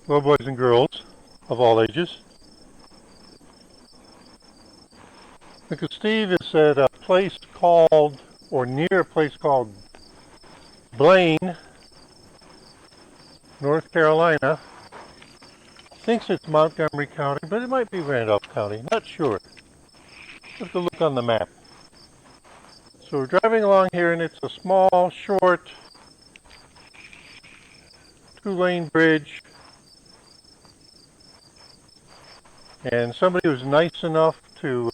Hello, boys and girls of all ages. Uncle Steve is at a place called, or near a place called Blaine, North Carolina. Thinks it's Montgomery County, but it might be Randolph County. Not sure. Have to look on the map. So we're driving along here, and it's a small, short, two-lane bridge. And somebody was nice enough to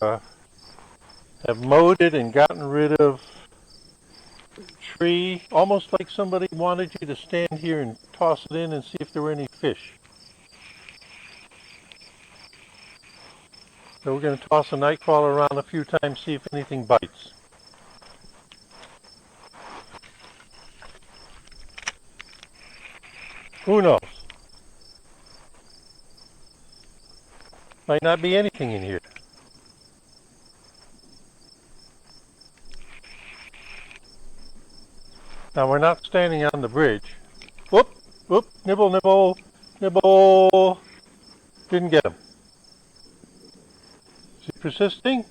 have mowed it and gotten rid of tree, almost like somebody wanted you to stand here and toss it in and see if there were any fish. So we're going to toss a nightcrawler around a few times, see if anything bites. Who knows? Might not be anything in here. Now we're not standing on the bridge. Whoop, whoop, nibble, nibble, nibble. Didn't get him. Is he persisting?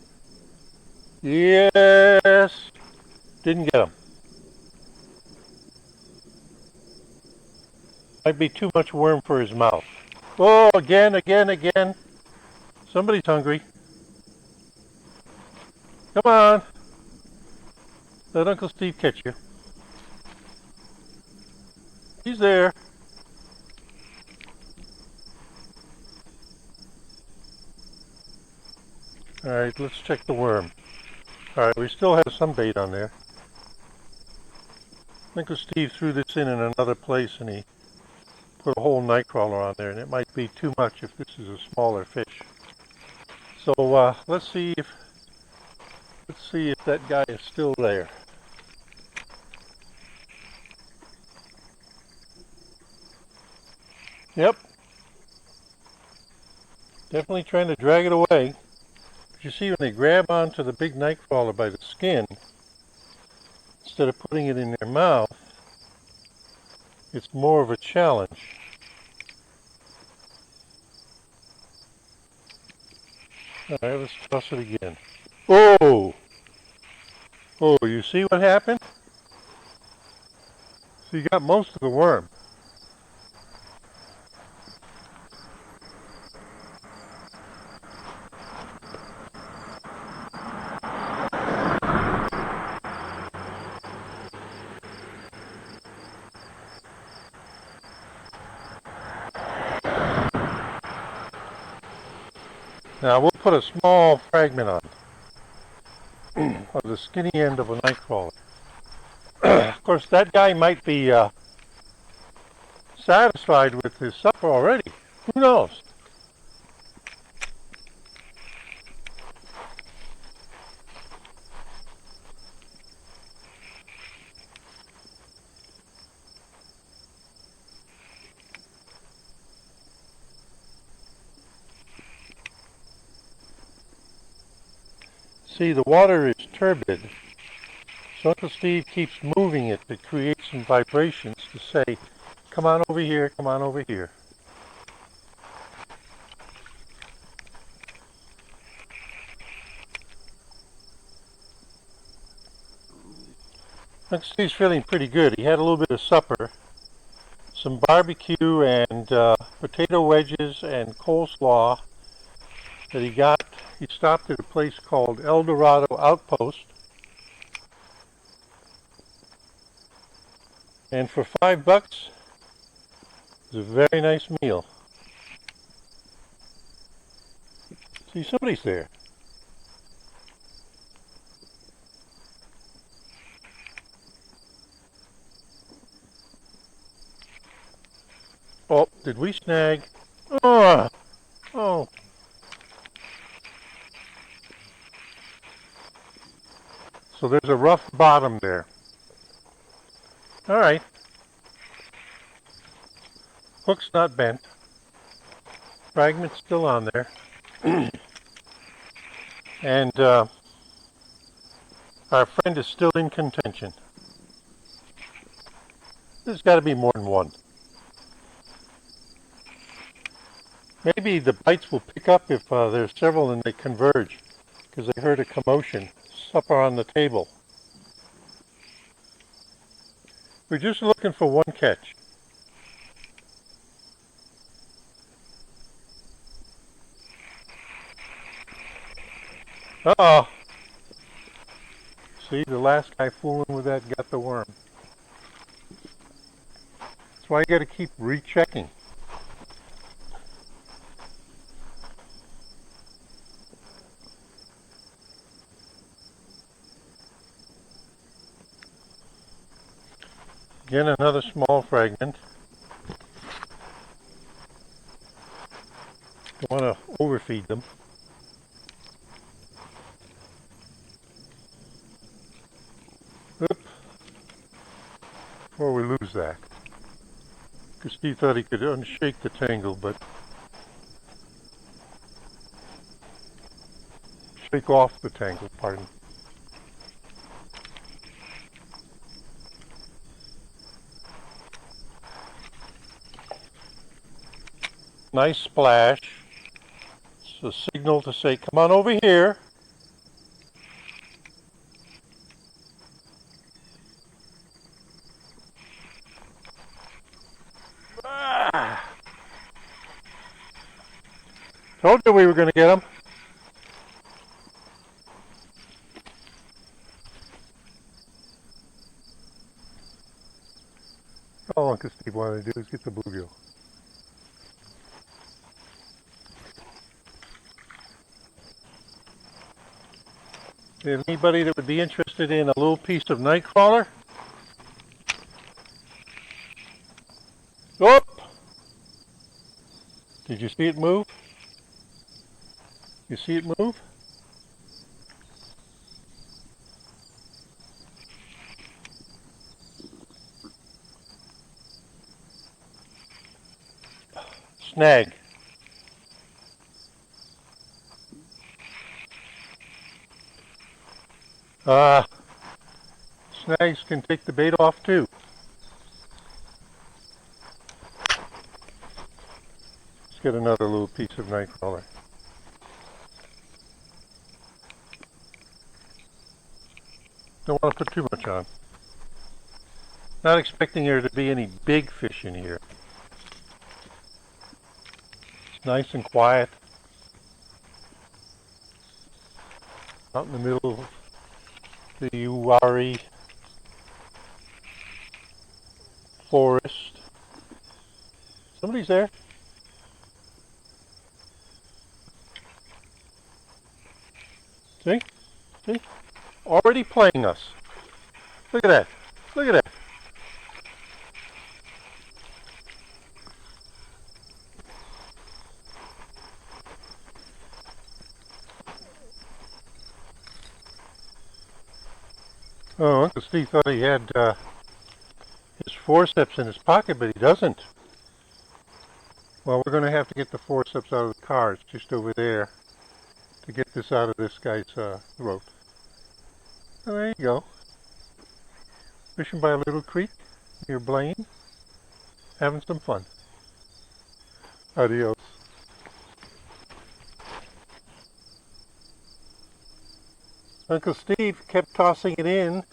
Yes. Didn't get him. Might be too much worm for his mouth. Oh, again. Somebody's hungry. Come on. Let Uncle Steve catch you. He's there. All right, let's check the worm. All right, we still have some bait on there. Uncle Steve threw this in another place, and he put a whole nightcrawler on there, and it might be too much if this is a smaller fish. So let's see if that guy is still there. Yep. Definitely trying to drag it away. But you see, when they grab onto the big nightcrawler by the skin, instead of putting it in their mouth, it's more of a challenge. All right, let's toss it again. Oh! Oh, you see what happened? So you got most of the worm. Now we'll put a small fragment on of the skinny end of a nightcrawler. Of course, that guy might be satisfied with his supper already. Who knows? See, the water is turbid, so Uncle Steve keeps moving it to create some vibrations to say, come on over here, come on over here. Uncle Steve's feeling pretty good. He had a little bit of supper, some barbecue and potato wedges and coleslaw that he got. He stopped at a place called El Dorado Outpost. And for $5, it was a very nice meal. See, somebody's there. Oh, did we snag? Oh, oh. So there's a rough bottom there. All right. Hook's not bent. Fragment's still on there. And our friend is still in contention. There's got to be more than one. Maybe the bites will pick up if there's several and they converge, because I heard a commotion. Supper on the table. We're just looking for one catch. Uh-oh. See, the last guy fooling with that got the worm. That's why you got to keep rechecking. Again, another small fragment. You want to overfeed them. Oop. Before we lose that. Because Steve thought he could unshake the tangle, but shake off the tangle, pardon. Nice splash. It's a signal to say, come on over here. Ah. Told you we were going to get him. All Uncle Steve wanted to do is get the bluegill. Anybody that would be interested in a little piece of night crawler? Oh! Did you see it move? You see it move? Snag. Snags can take the bait off too. Let's get another little piece of night crawler. Don't want to put too much on. Not expecting there to be any big fish in here. It's nice and quiet. Out in the middle of the Uwari forest. Somebody's there. See? See? Already playing us. Look at that. Look at that. Oh, Uncle Steve thought he had his forceps in his pocket, but he doesn't. Well, we're going to have to get the forceps out of the car. It's just over there to get this out of this guy's throat. Oh, there you go. Fishing by a little creek near Blaine. Having some fun. Adios. Uncle Steve kept tossing it in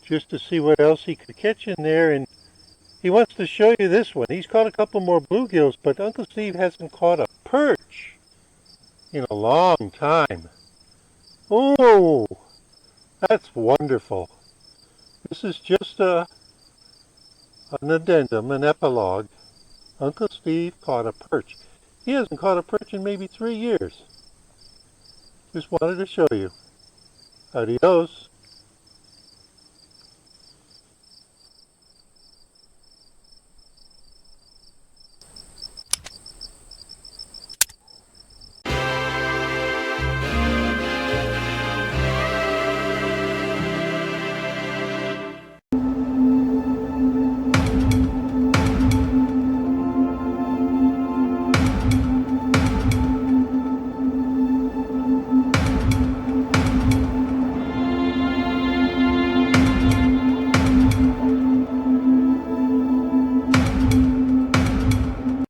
just to see what else he could catch in there, and he wants to show you this one. He's caught a couple more bluegills, but Uncle Steve hasn't caught a perch in a long time. Oh, that's wonderful. This is just an addendum, an epilogue. Uncle Steve caught a perch. He hasn't caught a perch in maybe 3 years. Just wanted to show you. Adios.